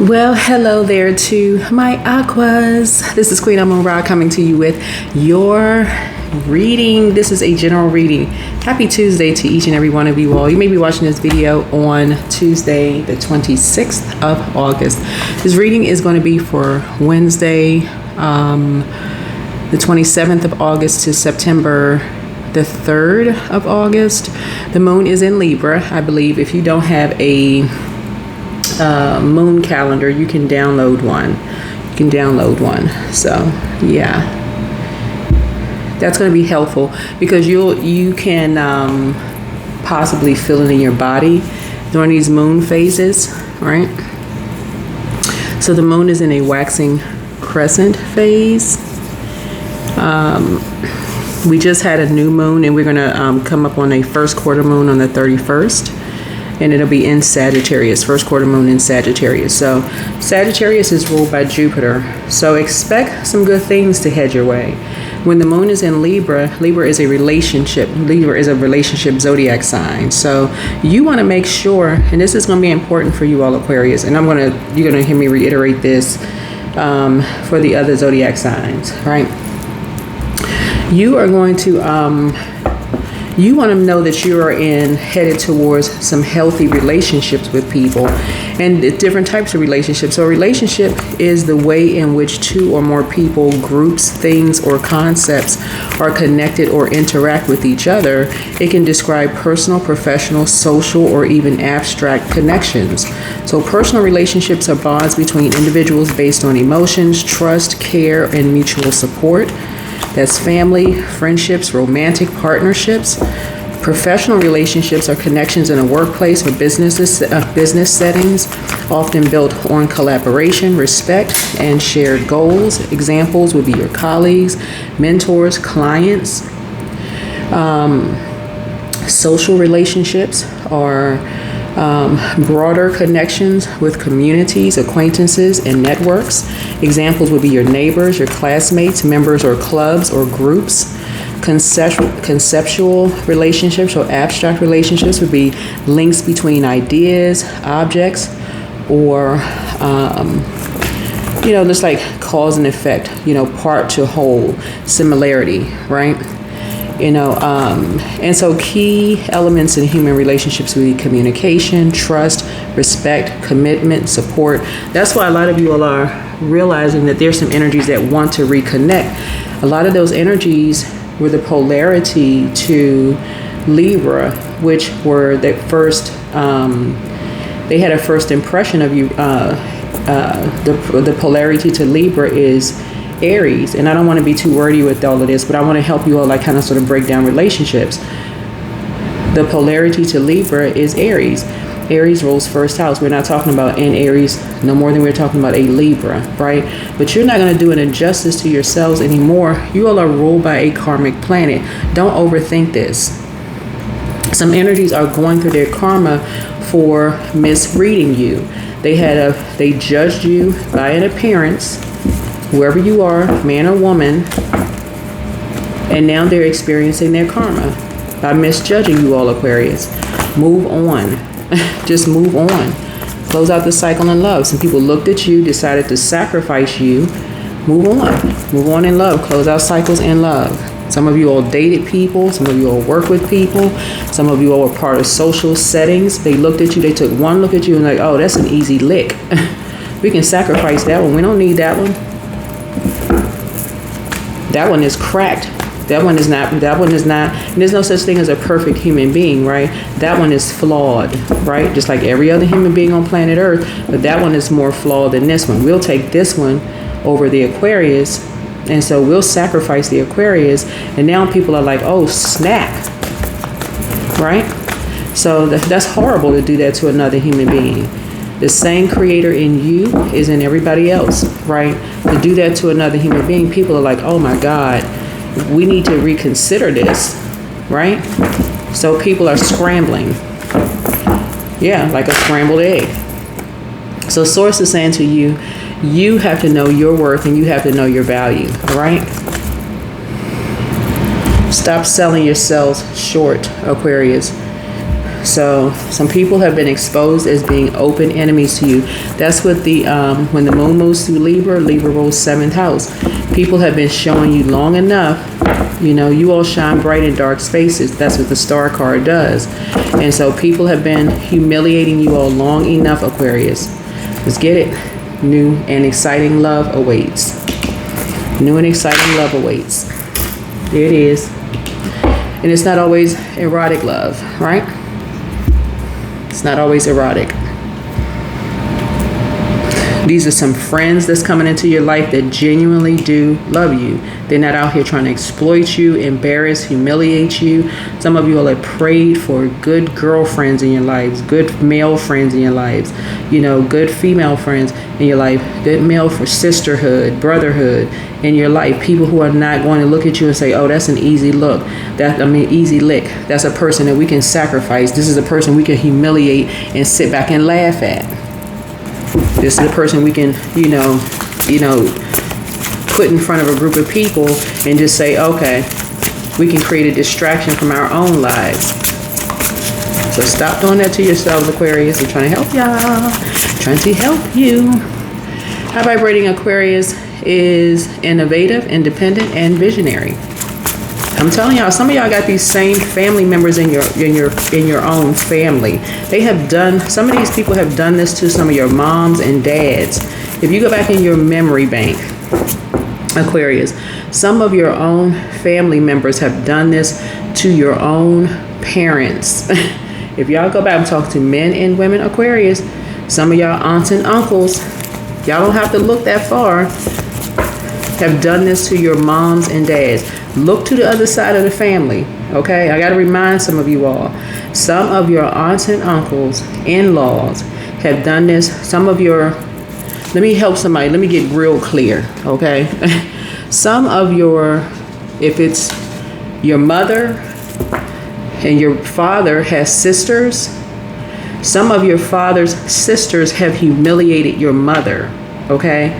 Well, hello there to my aquas. This is Queen Amun Ra coming to you with your reading. This is a general reading. Happy Tuesday to each and every one of you all. You may be watching this video on Tuesday, the 26th of August. This reading is going to be for Wednesday, the 27th of August to September the 3rd of August. The moon is in Libra. I believe if you don't have a moon calendar, you can download one. So yeah, that's going to be helpful because you can possibly feel it in your body during these moon phases, right? So the moon is in a waxing crescent phase. We just had a new moon, and we're going to come up on a first quarter moon on the 31st. And it'll be in Sagittarius, first quarter moon in Sagittarius. So Sagittarius is ruled by Jupiter. So expect some good things to head your way. When the moon is in Libra, Libra is a relationship zodiac sign. So you want to make sure, and this is going to be important for you all Aquarius, and you're going to hear me reiterate this for the other zodiac signs, right? You are going to you want to know that you are headed towards some healthy relationships with people and different types of relationships. So a relationship is the way in which two or more people, groups, things, or concepts are connected or interact with each other. It can describe personal, professional, social, or even abstract connections. So personal relationships are bonds between individuals based on emotions, trust, care, and mutual support. That's family, friendships, romantic partnerships. Professional relationships are connections in a workplace or business settings, often built on collaboration, respect, and shared goals. Examples would be your colleagues, mentors, clients. Social relationships are broader connections with communities, acquaintances, and networks. Examples would be your neighbors, your classmates, members or clubs or groups. Conceptual relationships or abstract relationships would be links between ideas, objects, or just like cause and effect, part to whole, similarity, right? And so key elements in human relationships would be communication, trust, respect, commitment, support. That's why a lot of you all are realizing that there's some energies that want to reconnect. A lot of those energies were the polarity to Libra, which were the first, they had a first impression of you. The polarity to Libra is Aries, and I don't want to be too wordy with all of this, but I want to help you all kind of sort of break down relationships. The polarity to Libra is Aries. Aries rules first house. We're not talking about in Aries no more than we're talking about a Libra, right? But you're not going to do an injustice to yourselves anymore. You all are ruled by a karmic planet. Don't overthink this. Some energies are going through their karma for misreading you. They judged you by an appearance, whoever you are, man or woman, and now they're experiencing their karma by misjudging you all Aquarius. Move on. Just move on. Close out the cycle in love. Some people looked at you, decided to sacrifice you. Move on. Move on in love. Close out cycles in love. Some of you all dated people. Some of you all work with people. Some of you all were part of social settings. They looked at you. They took one look at you and like, oh, that's an easy lick. We can sacrifice that one. We don't need that one. That one is cracked. That one is not, and there's no such thing as a perfect human being, right? That one is flawed, right? Just like every other human being on planet Earth, but that one is more flawed than this one. We'll take this one over the Aquarius, and so we'll sacrifice the Aquarius, and now people are like, oh, snap, right? So that's horrible to do that to another human being. The same creator in you is in everybody else, right? To do that to another human being, people are like, oh my God, we need to reconsider this, right? So people are scrambling. Yeah, like a scrambled egg. So Source is saying to you, you have to know your worth and you have to know your value, all right? Stop selling yourselves short, Aquarius. So some people have been exposed as being open enemies to you. That's what the when the moon moves through Libra, Libra rules 7th house. People have been showing you long enough. You know, you all shine bright in dark spaces. That's what the star card does. And so people have been humiliating you all long enough, Aquarius. Let's get it. New and exciting love awaits. New and exciting love awaits. There it is. And it's not always erotic love, right? It's not always erotic. These are some friends that's coming into your life that genuinely do love you. They're not out here trying to exploit you, embarrass, humiliate you. Some of you all have prayed for good girlfriends in your lives, good male friends in your lives, you know, good female friends in your life, good male for sisterhood, brotherhood in your life. People who are not going to look at you and say, oh, that's an easy look. Easy lick. That's a person that we can sacrifice. This is a person we can humiliate and sit back and laugh at. This is a person we can, you know, put in front of a group of people and just say, okay, we can create a distraction from our own lives. So stop doing that to yourselves, Aquarius. I'm trying to help y'all. Trying to help you. High vibrating Aquarius is innovative, independent, and visionary. I'm telling y'all, some of y'all got these same family members in your own family. They have done, some of these people have done this to some of your moms and dads. If you go back in your memory bank, Aquarius, some of your own family members have done this to your own parents. If y'all go back and talk to men and women, Aquarius, some of y'all aunts and uncles, y'all don't have to look that far, have done this to your moms and dads. Look to the other side of the family, okay? I got to remind some of you all. Some of your aunts and uncles, in-laws, have done this. Some of your, let me help somebody. Let me get real clear, okay? Some of your, if it's your mother and your father has sisters, some of your father's sisters have humiliated your mother, okay?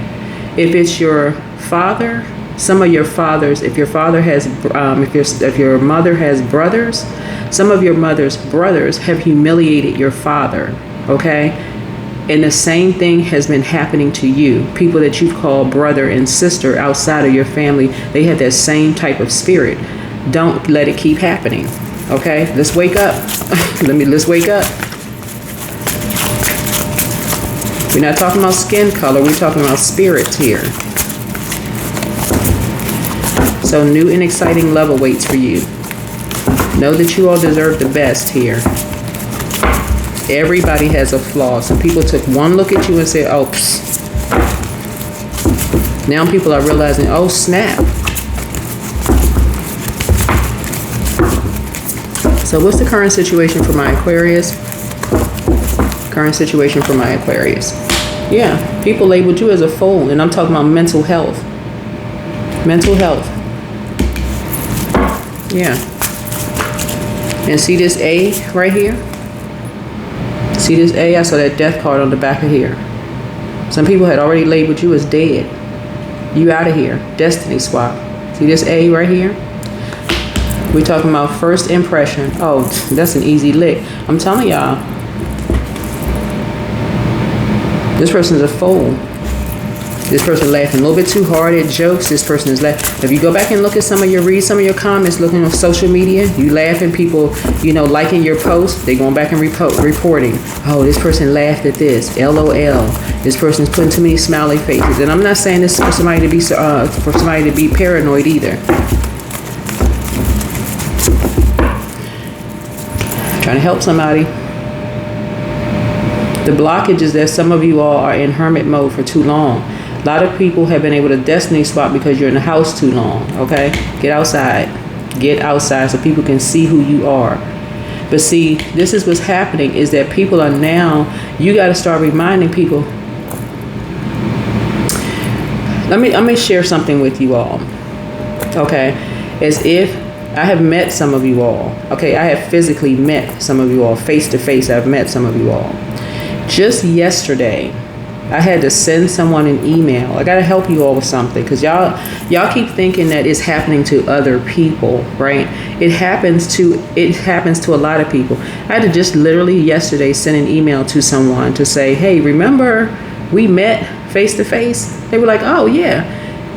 If it's your father, some of your fathers, if your father has, if your mother has brothers, some of your mother's brothers have humiliated your father, okay? And the same thing has been happening to you. People that you've called brother and sister outside of your family, they have that same type of spirit. Don't let it keep happening, okay? Let's wake up. Let's wake up. We're not talking about skin color. We're talking about spirits here. So new and exciting love awaits for you. Know that you all deserve the best here. Everybody has a flaw. Some people took one look at you and said, oh, psst. Now people are realizing, oh, snap. So what's the current situation for my Aquarius? Current situation for my Aquarius. Yeah, people labeled you as a fool, and I'm talking about mental health. Mental health. Yeah. And see this A right here? See this A? I saw that death card on the back of here. Some people had already labeled you as dead. You out of here. Destiny swap. See this A right here? We're talking about first impression. Oh, that's an easy lick. I'm telling y'all. This person's a fool. This person laughing a little bit too hard at jokes. This person is laughing. If you go back and look at read some of your comments, looking on social media, you laughing, people, you know, liking your posts, they going back and reporting. Oh, this person laughed at this. LOL. This person's putting too many smiley faces. And I'm not saying this for somebody to be paranoid either. Trying to help somebody. The blockage is that some of you all are in hermit mode for too long. A lot of people have been able to destiny swap because you're in the house too long, okay? Get outside. Get outside so people can see who you are. But see, this is what's happening is that people are now, you got to start reminding people. Let me share something with you all, okay? As if I have met some of you all, okay? I have physically met some of you all, face to face. I've met some of you all. Just yesterday, I had to send someone an email. I got to help you all with something, because y'all keep thinking that it's happening to other people, right? It happens to a lot of people. I had to just literally yesterday send an email to someone to say, hey, remember we met face to face? They were like, oh yeah.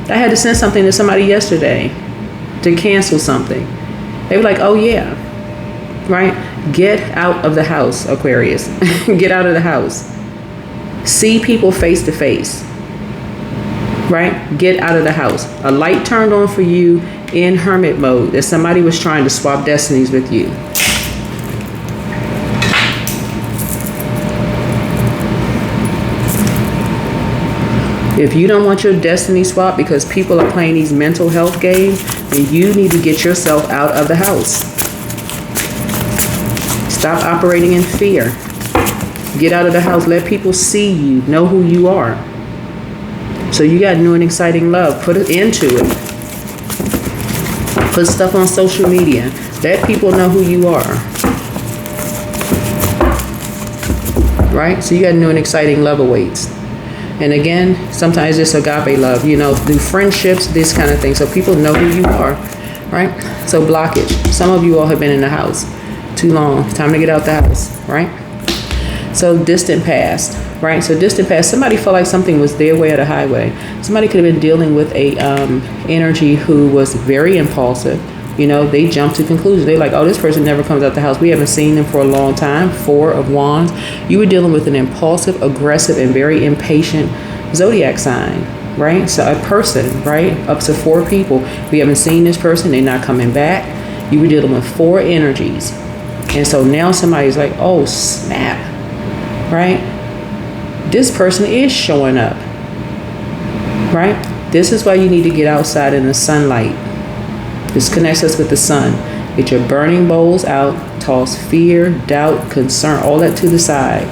I had to send something to somebody yesterday to cancel something. They were like, oh yeah, right? Get out of the house, Aquarius. Get out of the house. See people face to face, right? Get out of the house. A light turned on for you in hermit mode, that somebody was trying to swap destinies with you. If you don't want your destiny swapped because people are playing these mental health games, then you need to get yourself out of the house. Stop operating in fear. Get out of the house. Let people see you, know who you are. So you got new and exciting love. Put it into it. Put stuff on social media. Let people know who you are. Right? So you got new and exciting love awaits. And again, sometimes it's agape love, through friendships, this kind of thing. So people know who you are. Right? So blockage. Some of you all have been in the house too long. Time to get out the house. Right? So distant past, right? So distant past, somebody felt like something was their way or the highway. Somebody could have been dealing with a energy who was very impulsive. They jumped to conclusions. They're like, oh, this person never comes out the house. We haven't seen them for a long time. 4 of Wands. You were dealing with an impulsive, aggressive, and very impatient zodiac sign, right? So a person, right? Up to 4 people. We haven't seen this person. They're not coming back. You were dealing with 4 energies. And so now somebody's like, oh, snap. Right? This person is showing up. Right? This is why you need to get outside in the sunlight. This connects us with the sun. Get your burning bowls out. Toss fear, doubt, concern, all that to the side.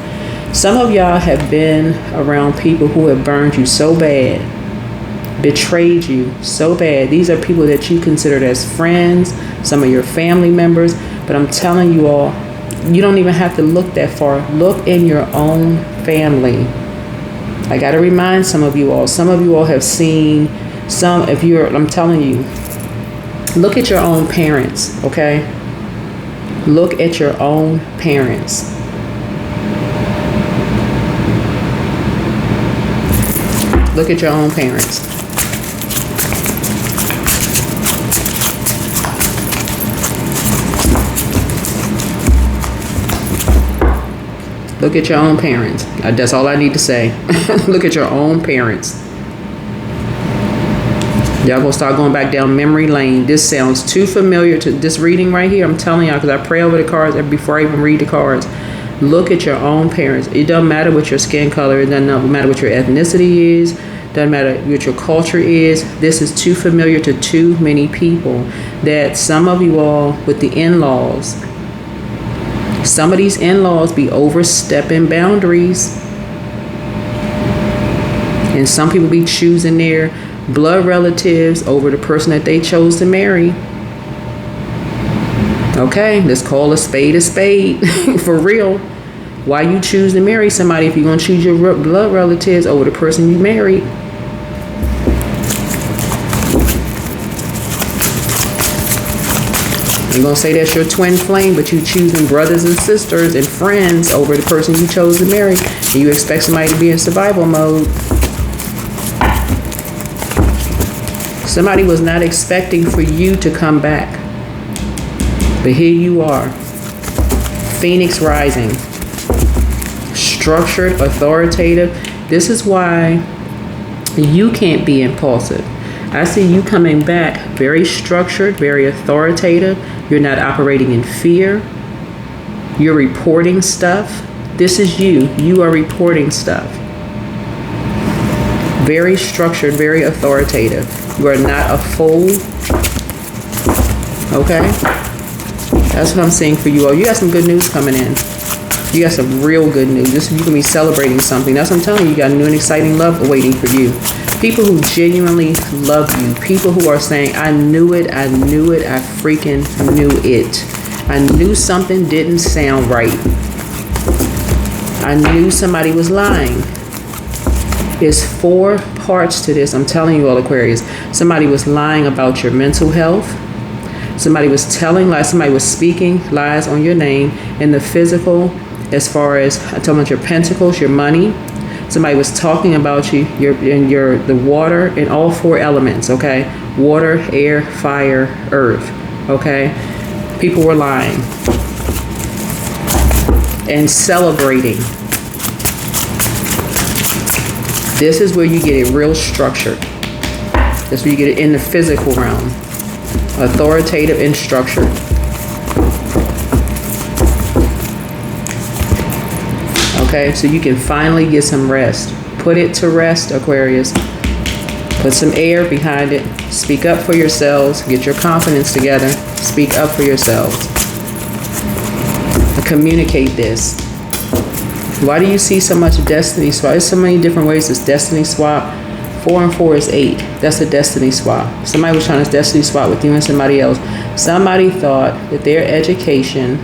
Some of y'all have been around people who have burned you so bad, betrayed you so bad. These are people that you considered as friends, some of your family members. But I'm telling you all, you don't even have to look that far. Look in your own family. I got to remind some of you all have seen I'm telling you, look at your own parents, okay? Look at your own parents. Look at your own parents. Look at your own parents. That's all I need to say. Look at your own parents. Y'all gonna start going back down memory lane. This sounds too familiar to this reading right here. I'm telling y'all, because I pray over the cards before I even read the cards. Look at your own parents. It doesn't matter what your skin color. It doesn't matter what your ethnicity is. Doesn't matter what your culture is. This is too familiar to too many people. That some of you all with the in-laws, some of these in-laws be overstepping boundaries. And some people be choosing their blood relatives over the person that they chose to marry. Okay, let's call a spade for real. Why you choose to marry somebody if you're going to choose your blood relatives over the person you married? I'm going to say that's your twin flame, but you choosing brothers and sisters and friends over the person you chose to marry. And you expect somebody to be in survival mode. Somebody was not expecting for you to come back. But here you are. Phoenix rising. Structured, authoritative. This is why you can't be impulsive. I see you coming back very structured, very authoritative. You're not operating in fear. You're reporting stuff. This is you. You are reporting stuff. Very structured, very authoritative. You are not a fool. Okay? That's what I'm seeing for you all. You got some good news coming in. You got some real good news. You can be celebrating something. That's what I'm telling you. You got new and exciting love awaiting for you. People who genuinely love you. People who are saying, I knew it, I knew it, I freaking knew it. I knew something didn't sound right. I knew somebody was lying. It's 4 parts to this. I'm telling you all, Aquarius. Somebody was lying about your mental health. Somebody was telling lies. Somebody was speaking lies on your name. In the physical, as far as I'm talking about your pentacles, your money. Somebody was talking about you, the water, in all 4 elements, okay? Water, air, fire, earth, okay? People were lying and celebrating. This is where you get it real structured. That's where you get it in the physical realm. Authoritative and structured. Okay, so you can finally get some rest. Put it to rest, Aquarius. Put some air behind it. Speak up for yourselves. Get your confidence together. Speak up for yourselves. Communicate this. Why do you see so much destiny swap? There's so many different ways it's destiny swap. 4 and 4 is 8. That's a destiny swap. Somebody was trying to destiny swap with you and somebody else. Somebody thought that their education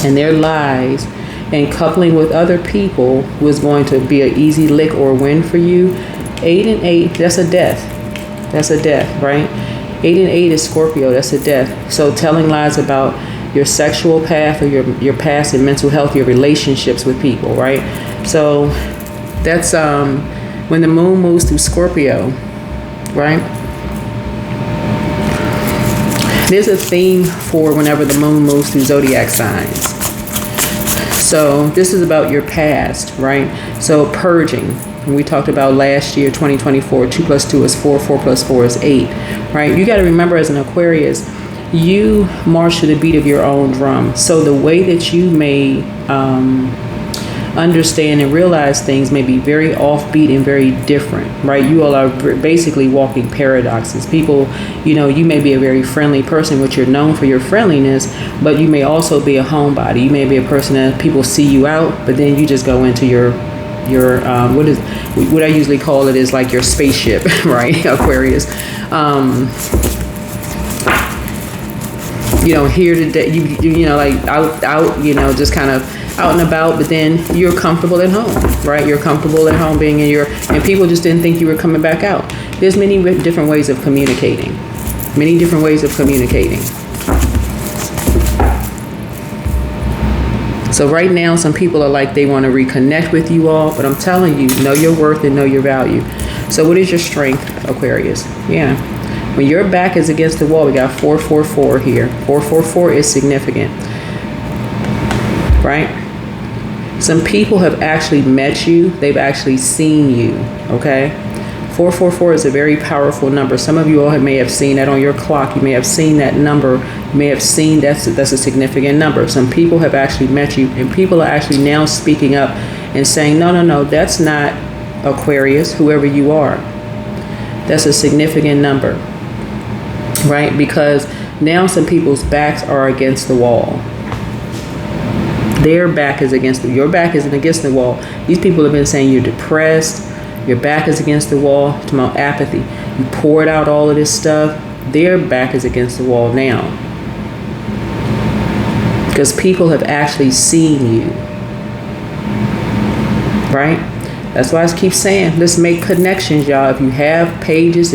and their lies and coupling with other people was going to be an easy lick or win for you. 8 and 8, that's a death. That's a death, right? 8 and 8 is Scorpio. That's a death. So telling lies about your sexual path or your past and mental health, your relationships with people, right? So that's when the moon moves through Scorpio, right? There's a theme for whenever the moon moves through zodiac signs. So this is about your past, right? So purging. We talked about last year, 2024, 2 plus 2 is 4, 4 plus 4 is 8, right? You got to remember, as an Aquarius, you march to the beat of your own drum. So the way that you may understand and realize things may be very offbeat and very different, right? You all are basically walking paradoxes. People, you may be a very friendly person, which you're known for your friendliness, but you may also be a homebody. You may be a person that people see you out, but then you just go into your what I usually call it is like your spaceship, right? Aquarius. Here today, like out, just kind of out and about, but then you're comfortable at home, right? You're comfortable at home being and people just didn't think you were coming back out. There's many different ways of communicating. Many different ways of communicating. So right now, some people are like, they want to reconnect with you all, but I'm telling you, know your worth and know your value. So what is your strength, Aquarius? Yeah. When your back is against the wall, we got 444 here. 444 is significant, right? Some people have actually met you. They've actually seen you, okay? 444 is a very powerful number. Some of you all may have seen that on your clock. You may have seen that number. You may have seen that's a significant number. Some people have actually met you, and people are actually now speaking up and saying, no, that's not Aquarius, whoever you are. That's a significant number, right? Because now some people's backs are against the wall. Their back is against your back isn't against the wall. These people have been saying you're depressed. Your back is against the wall. It's about apathy. You poured out all of this stuff. Their back is against the wall now. Because people have actually seen you. Right? That's why I keep saying, let's make connections, y'all. If you have pages,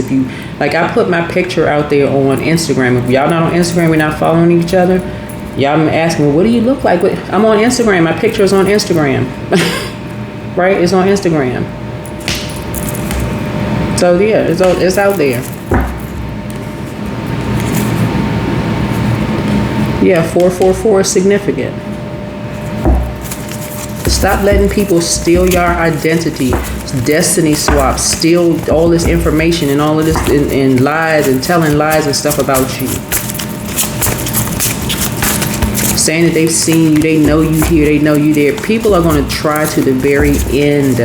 I put my picture out there on Instagram. If y'all not on Instagram, we're not following each other. Y'all been asking me, what do you look like? I'm on Instagram. My picture is on Instagram. Right? It's on Instagram. So yeah, it's out there. Yeah, 444 is significant. Stop letting people steal your identity. Destiny swaps, steal all this information and all of this and lies and telling lies and stuff about you. Saying that they've seen you, they know you here, they know you there. People are going to try to the very end.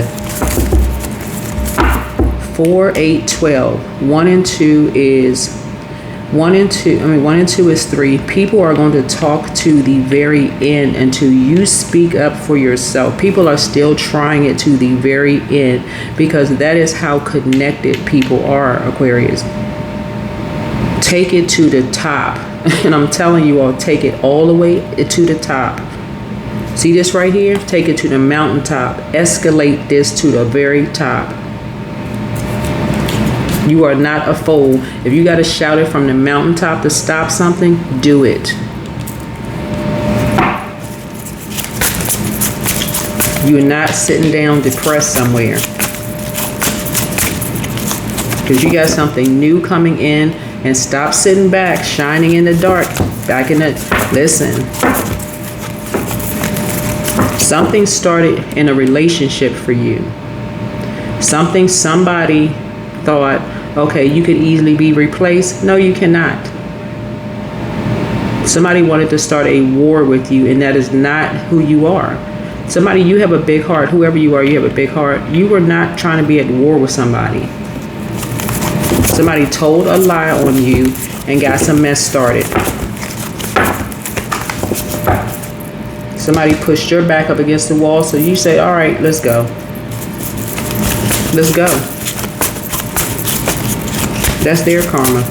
4, 8, 12. 1 and 2 is 1 and 2 is 3. People are going to talk to the very end until you speak up for yourself. People are still trying it to the very end because that is how connected people are, Aquarius. Take it to the top. And I'm telling you all, take it all the way to the top. See this right here? Take it to the mountaintop. Escalate this to the very top. You are not a fool. If you got to shout it from the mountaintop to stop something, do it. You're not sitting down depressed somewhere. Because you got something new coming in, and stop sitting back, shining in the dark, back in the, listen. Something started in a relationship for you. Somebody thought, okay, you could easily be replaced. No, you cannot. Somebody wanted to start a war with you, and that is not who you are. Somebody, you have a big heart. Whoever you are, you have a big heart. You were not trying to be at war with somebody. Somebody told a lie on you and got some mess started. Somebody pushed your back up against the wall, so you say, all right, let's go. Let's go. That's their karma.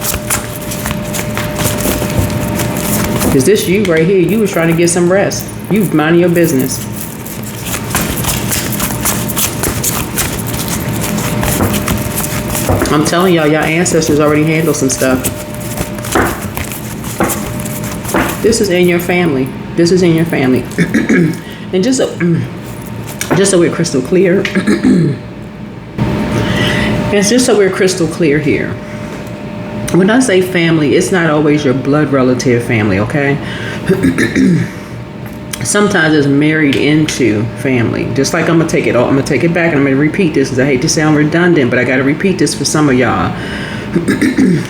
Is this you right here? You was trying to get some rest. You minding your business. I'm telling y'all, your ancestors already handled some stuff. This is in your family. This is in your family. And just so we're crystal clear, it's just so we're crystal clear here. When I say family, it's not always your blood relative family, okay? Sometimes it's married into family. Just like I'm gonna take it back, and I'm gonna repeat this because I hate to sound redundant, but I gotta repeat this for some of y'all.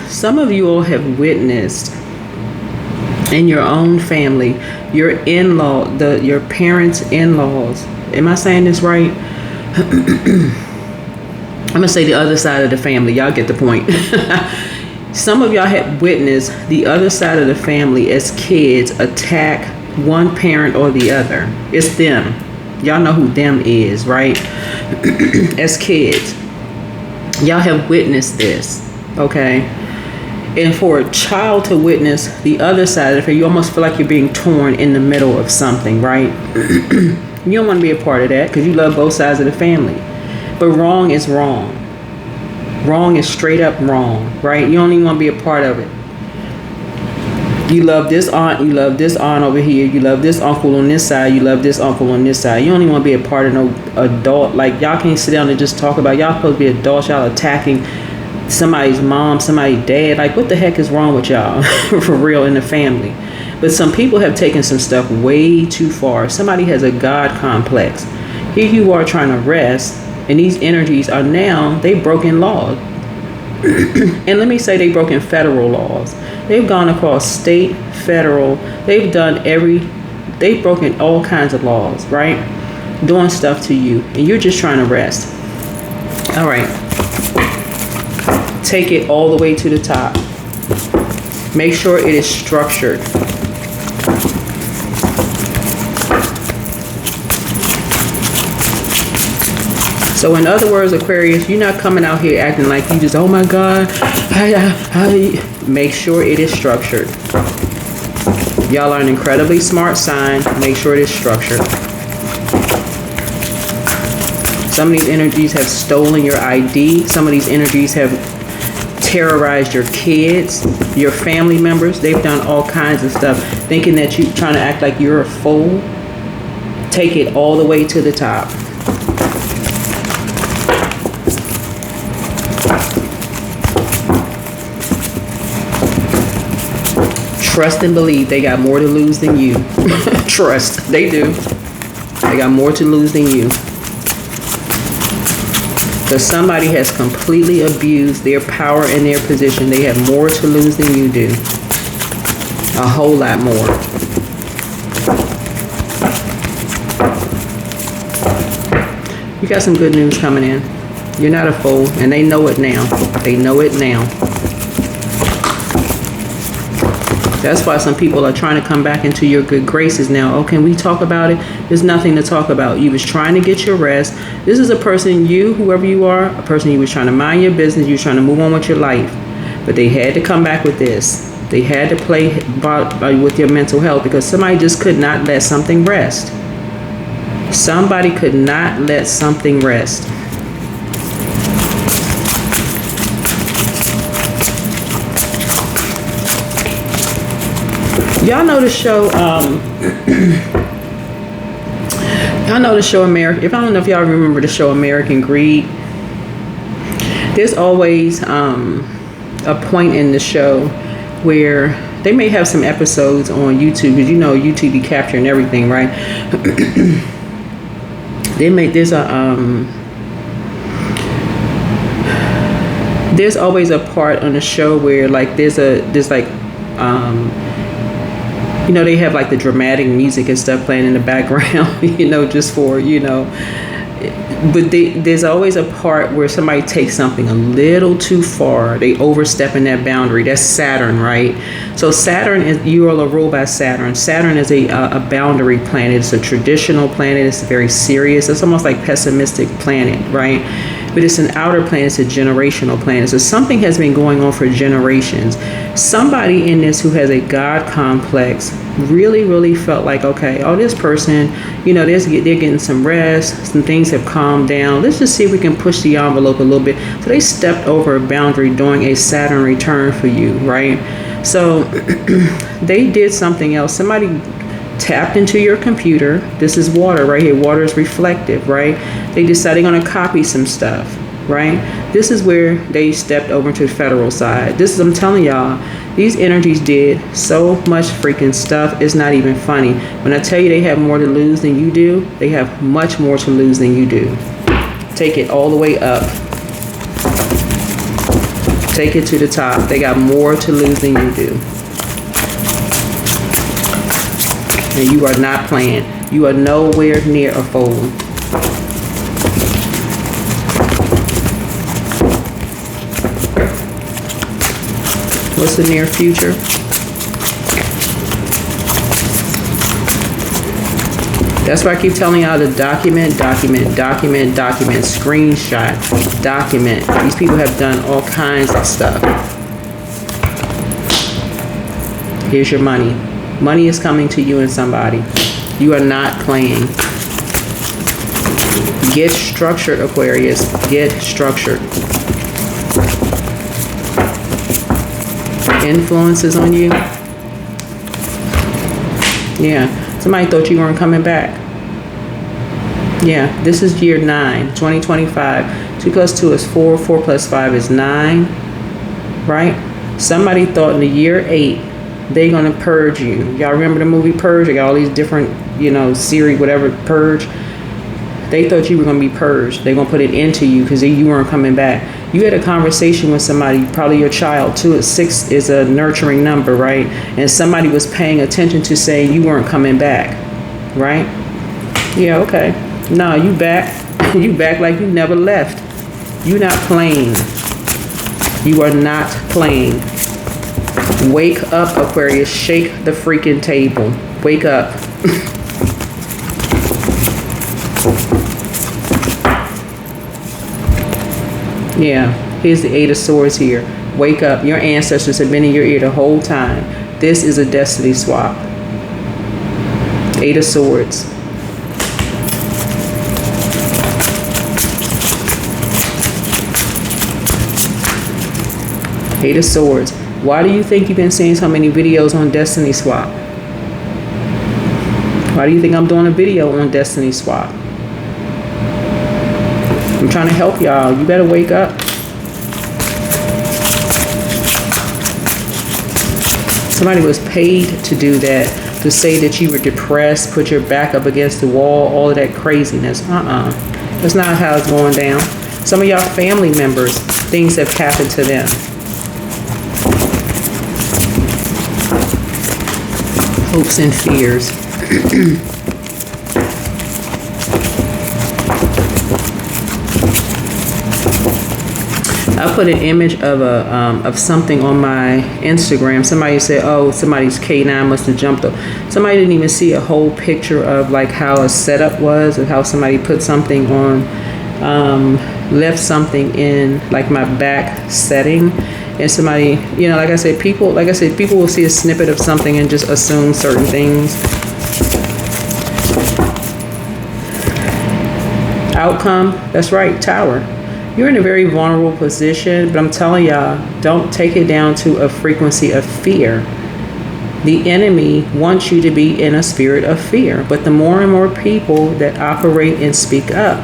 Some of you all have witnessed in your own family, your in-law, your parents' in-laws. Am I saying this right? I'm gonna say the other side of the family. Y'all get the point. Some of y'all had witnessed the other side of the family as kids attack one parent or the other. It's them. Y'all know who them is, right? As kids. Y'all have witnessed this, okay? And for a child to witness the other side of it, you almost feel like you're being torn in the middle of something, right? You don't want to be a part of that because you love both sides of the family. But wrong is wrong. Wrong is straight up wrong, right? You don't even want to be a part of it. You love this aunt, you love this aunt over here, you love this uncle on this side, you love this uncle on this side. You don't even want to be a part of no adult. Like, y'all can't sit down and just talk about, y'all supposed to be adults, y'all attacking somebody's mom, somebody's dad. Like, what the heck is wrong with y'all? For real, in the family. But some people have taken some stuff way too far. Somebody has a God complex. Here you are trying to rest, and these energies are now, they broken laws. And let me say they broken federal laws. They've gone across state, federal, they've broken all kinds of laws, right? Doing stuff to you, and you're just trying to rest. All right. Take it all the way to the top. Make sure it is structured. So in other words, Aquarius, you're not coming out here acting like you just, oh my God, make sure it is structured. Y'all are an incredibly smart sign. Make sure it is structured. Some of these energies have stolen your ID. Some of these energies have terrorized your kids, your family members. They've done all kinds of stuff, thinking that you're trying to act like you're a fool. Take it all the way to the top. Trust and believe they got more to lose than you. Trust, they do. They got more to lose than you. Because somebody has completely abused their power and their position. They have more to lose than you do. A whole lot more. You got some good news coming in. You're not a fool, and they know it now. They know it now. That's why some people are trying to come back into your good graces now. Oh, can we talk about it? There's nothing to talk about. You was trying to get your rest. This is a person, whoever you are, a person you was trying to mind your business. You was trying to move on with your life. But they had to come back with this. They had to play with your mental health because somebody just could not let something rest. Somebody could not let something rest. Y'all know the show, y'all know the show American, if I don't know if y'all remember the show American Greed. There's always a point in the show where they may have some episodes on YouTube, because you know YouTube be capturing everything, right? There's always a part on the show where like there's like you know, they have like the dramatic music and stuff playing in the background, you know, just for, you know, but there's always a part where somebody takes something a little too far. They overstep in that boundary. That's Saturn, right? So Saturn is, you all are ruled by Saturn. Saturn is a boundary planet. It's a traditional planet. It's very serious. It's almost like pessimistic planet, right? But it's an outer planet. It's a generational planet. So something has been going on for generations. Somebody in this who has a God complex really felt like, okay, oh, this person, you know, they're getting some rest. Some things have calmed down. Let's just see if we can push the envelope a little bit. So they stepped over a boundary during a Saturn return for you, right? So they did something else. Somebody tapped into your computer. This is water right here. Water is reflective, right? They decided they're going to copy some stuff, right? This is where they stepped over to the federal side. This is, I'm telling y'all, these energies did so much freaking stuff. It's not even funny. When I tell you they have more to lose than you do, they have much more to lose than you do. Take it all the way up. Take it to the top. They got more to lose than you do. And you are not playing. You are nowhere near a fold. What's the near future? That's why I keep telling y'all to document, screenshot, document. These people have done all kinds of stuff. Here's your money. Money is coming to you and somebody. You are not playing. Get structured, Aquarius. Get structured. Influences on you. Yeah. Somebody thought you weren't coming back. Yeah. This is year 9, 2025. 2 plus 2 is 4. 4 plus 5 is 9. Right? Somebody thought in the year 8, they're going to purge you. Y'all remember the movie Purge? They got all these different, you know, series, whatever, Purge. They thought you were going to be purged. They're going to put it into you because you weren't coming back. You had a conversation with somebody, probably your child. 2 at 6 is a nurturing number, right? And somebody was paying attention to saying you weren't coming back, right? Yeah, okay. No, you back. You back like you never left. You're not playing. You are not playing. Wake up, Aquarius. Shake the freaking table. Wake up. Yeah, here's the 8 of Swords here. Wake up. Your ancestors have been in your ear the whole time. This is a destiny swap. 8 of Swords. Eight of Swords. Why do you think you've been seeing so many videos on Destiny Swap? Why do you think I'm doing a video on Destiny Swap? I'm trying to help y'all. You better wake up. Somebody was paid to do that, to say that you were depressed, put your back up against the wall, all of that craziness. That's not how it's going down. Some of y'all family members, things have happened to them. Hopes and fears. I put an image of something on my Instagram. Somebody said, "Oh, somebody's K9 must have jumped up." Somebody didn't even see a whole picture of like how a setup was, of how somebody put something on, left something in like my back setting. And somebody, you know, like I said, people will see a snippet of something and just assume certain things. Outcome, that's right, Tower. You're in a very vulnerable position, but I'm telling y'all, don't take it down to a frequency of fear. The enemy wants you to be in a spirit of fear, but the more and more people that operate and speak up,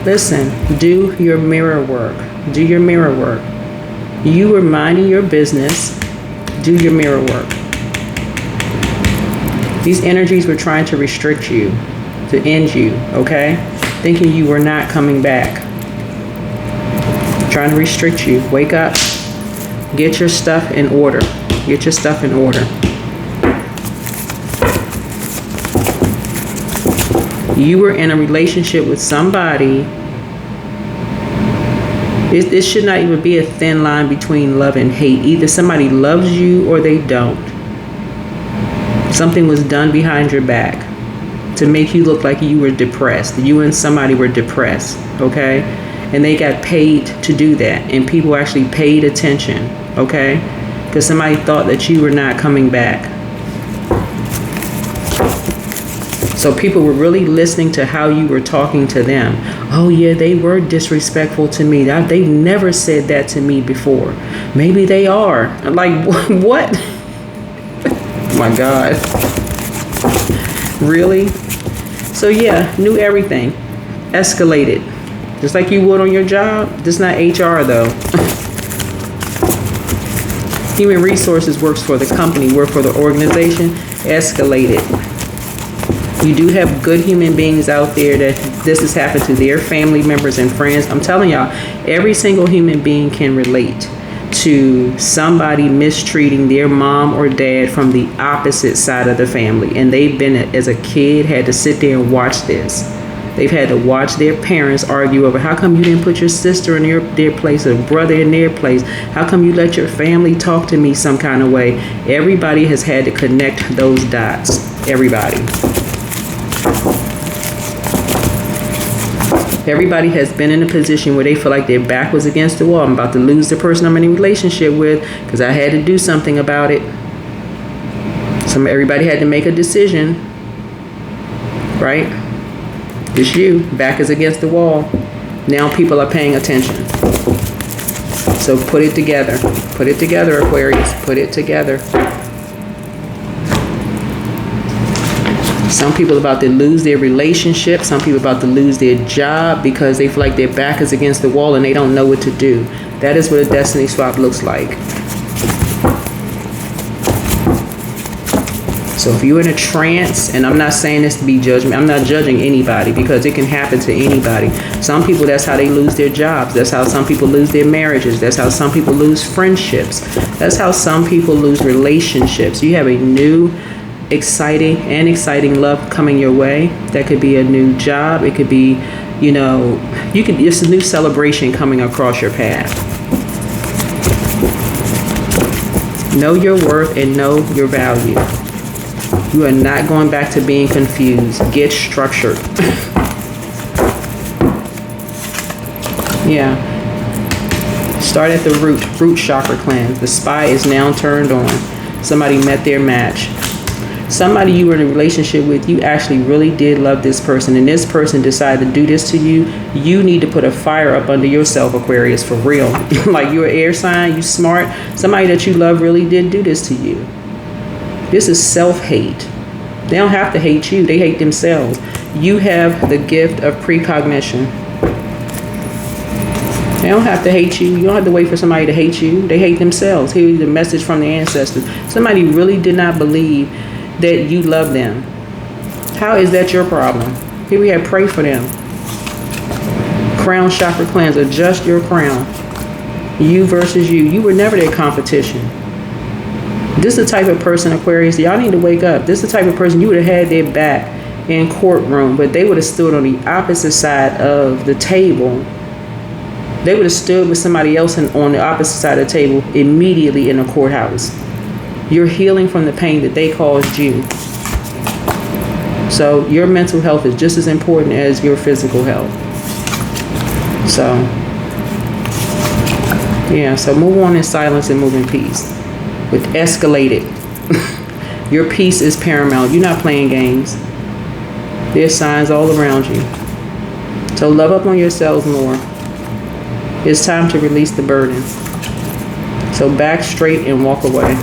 listen, do your mirror work. Do your mirror work. You were minding your business. Do your mirror work. These energies were trying to restrict you, to end you, okay? Thinking you were not coming back. Trying to restrict you. Wake up. Get your stuff in order. Get your stuff in order. You were in a relationship with somebody. It should not even be a thin line between love and hate. Either somebody loves you or they don't. Something was done behind your back to make you look like you were depressed. You and somebody were depressed, okay? And they got paid to do that. And people actually paid attention, okay? Because somebody thought that you were not coming back. So people were really listening to how you were talking to them. Oh yeah, they were disrespectful to me. They've never said that to me before. Maybe they are. I'm like, what? Oh my God. Really? So yeah, knew everything. Escalated. Just like you would on your job. This is not HR though. Human resources works for the company, work for the organization. Escalated. You do have good human beings out there that this has happened to their family members and friends. I'm telling y'all, every single human being can relate to somebody mistreating their mom or dad from the opposite side of the family. And they've been, as a kid, had to sit there and watch this. They've had to watch their parents argue over how come you didn't put your sister in their place or brother in their place? How come you let your family talk to me some kind of way? Everybody has had to connect those dots. Everybody. Everybody has been in a position where they feel like their back was against the wall. I'm about to lose the person I'm in a relationship with because I had to do something about it. Everybody had to make a decision, right? It's you. Back is against the wall. Now people are paying attention. So put it together. Put it together, Aquarius. Put it together. Some people are about to lose their relationship. Some people are about to lose their job because they feel like their back is against the wall and they don't know what to do. That is what a destiny swap looks like. So if you're in a trance, and I'm not saying this to be judgment, I'm not judging anybody because it can happen to anybody. Some people, that's how they lose their jobs. That's how some people lose their marriages. That's how some people lose friendships. That's how some people lose relationships. You have a new exciting love coming your way. That could be a new job. It could be, it's a new celebration coming across your path. Know your worth and know your value. You are not going back to being confused. Get structured. Yeah. Start at the root chakra cleanse. The spy is now turned on. Somebody met their match. Somebody you were in a relationship with, you actually really did love this person, and this person decided to do this to you. You need to put a fire up under yourself, Aquarius, for real. Like you're an air sign, you smart. Somebody that you love really did do this to you. This is self-hate. They don't have to hate you. They hate themselves. You have the gift of precognition. They don't have to hate you. You don't have to wait for somebody to hate you. They hate themselves. Here's the message from the ancestors. Somebody really did not believe that you love them. How is that your problem? Here we have pray for them. Crown chakra cleanse. Adjust your crown. You versus you. You were never their competition. This is the type of person, Aquarius, y'all need to wake up. This is the type of person you would have had their back in courtroom, but they would have stood on the opposite side of the table. They would have stood with somebody else on the opposite side of the table immediately in a courthouse. You're healing from the pain that they caused you. So your mental health is just as important as your physical health. So, yeah, so move on in silence and move in peace. With escalated. Your peace is paramount. You're not playing games. There's signs all around you. So love up on yourselves more. It's time to release the burden. So back straight and walk away.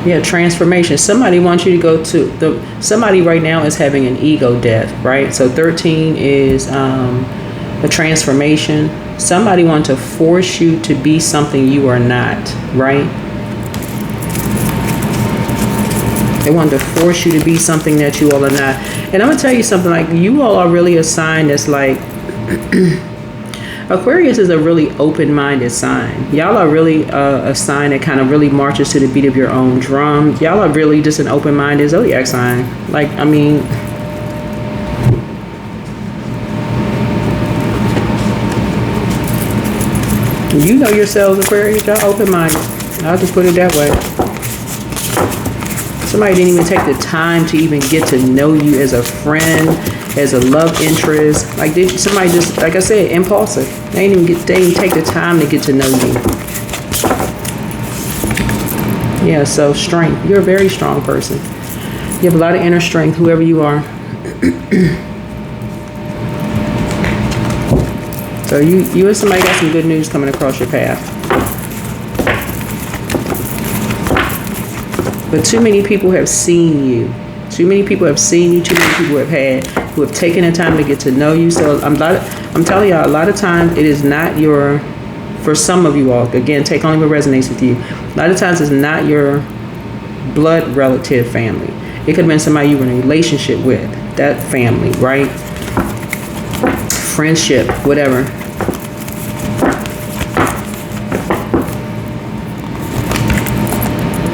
Yeah, transformation. Somebody wants you to go to somebody right now is having an ego death, right? So 13 is a transformation. Somebody wants to force you to be something you are not, right? They want to force you to be something that you all are not. And I'm gonna tell you something, like, you all are really a sign that's like Aquarius is a really open-minded sign. Y'all are really a sign that kind of really marches to the beat of your own drum. Y'all are really just an open-minded zodiac sign. Like, I mean, you know yourselves, Aquarius. Y'all open-minded. I'll just put it that way. Somebody didn't even take the time to even get to know you as a friend, as a love interest. Like, somebody just, like I said, impulsive. They didn't even take the time to get to know you. Yeah, so strength. You're a very strong person. You have a lot of inner strength, whoever you are. So you and somebody got some good news coming across your path. But too many people have seen you. Too many people have seen you. Too many people who have taken the time to get to know you. So I'm telling y'all, a lot of times it is not for some of you all, again, take only what resonates with you. A lot of times it's not your blood relative family. It could have been somebody you were in a relationship with, that family, right? Friendship, whatever.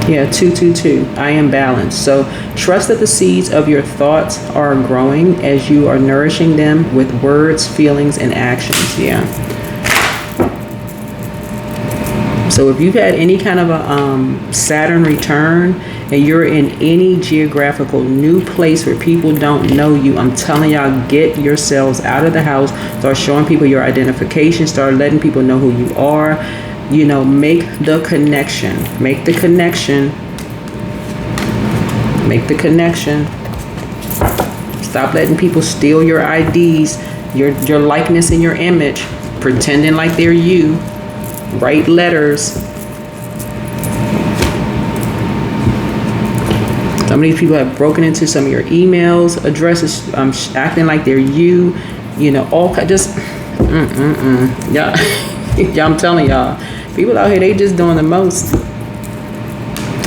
Yeah, 222. I am balanced. So trust that the seeds of your thoughts are growing as you are nourishing them with words, feelings, and actions. Yeah. So if you've had any kind of a Saturn return and you're in any geographical new place where people don't know you, I'm telling y'all, get yourselves out of the house. Start showing people your identification. Start letting people know who you are. You know, make the connection. Make the connection. Make the connection. Stop letting people steal your IDs, your likeness and your image, pretending like they're you. Write letters. Some of these people have broken into some of your emails, addresses, acting like they're you. You know, all just yeah. Yeah, I'm telling y'all, people out here, they just doing the most.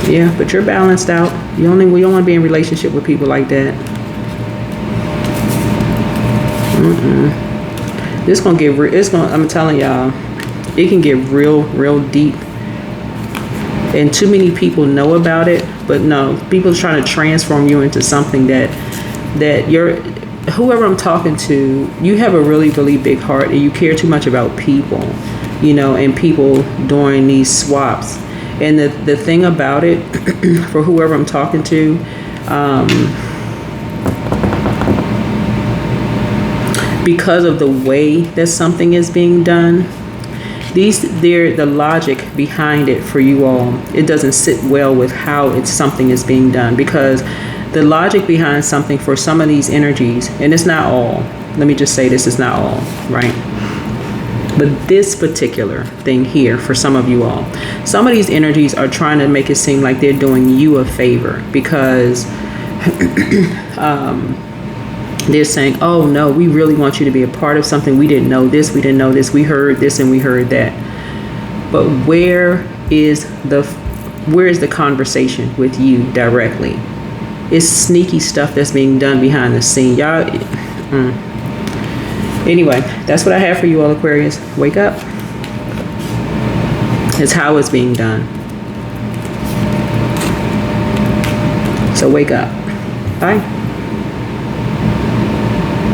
Yeah, but you're balanced out. We don't want to be in relationship with people like that. This gonna get I'm telling y'all, it can get real deep. And too many people know about it, but no, people are trying to transform you into something that you're, whoever I'm talking to, you have a really big heart and you care too much about people, you know, and people doing these swaps. And the thing about it, for whoever I'm talking to, because of the way that something is being done, the logic behind it for you all, it doesn't sit well with how something is being done, because the logic behind something for some of these energies, and it's not all, let me just say this is not all, right? But this particular thing here, for some of you all, some of these energies are trying to make it seem like they're doing you a favor, because they're saying, oh no, we really want you to be a part of something. We didn't know this, we we heard this and we heard that. But where is the conversation with you directly? It's sneaky stuff that's being done behind the scene. Y'all, Anyway, that's what I have for you all, Aquarius. Wake up. It's how it's being done. So wake up. Bye.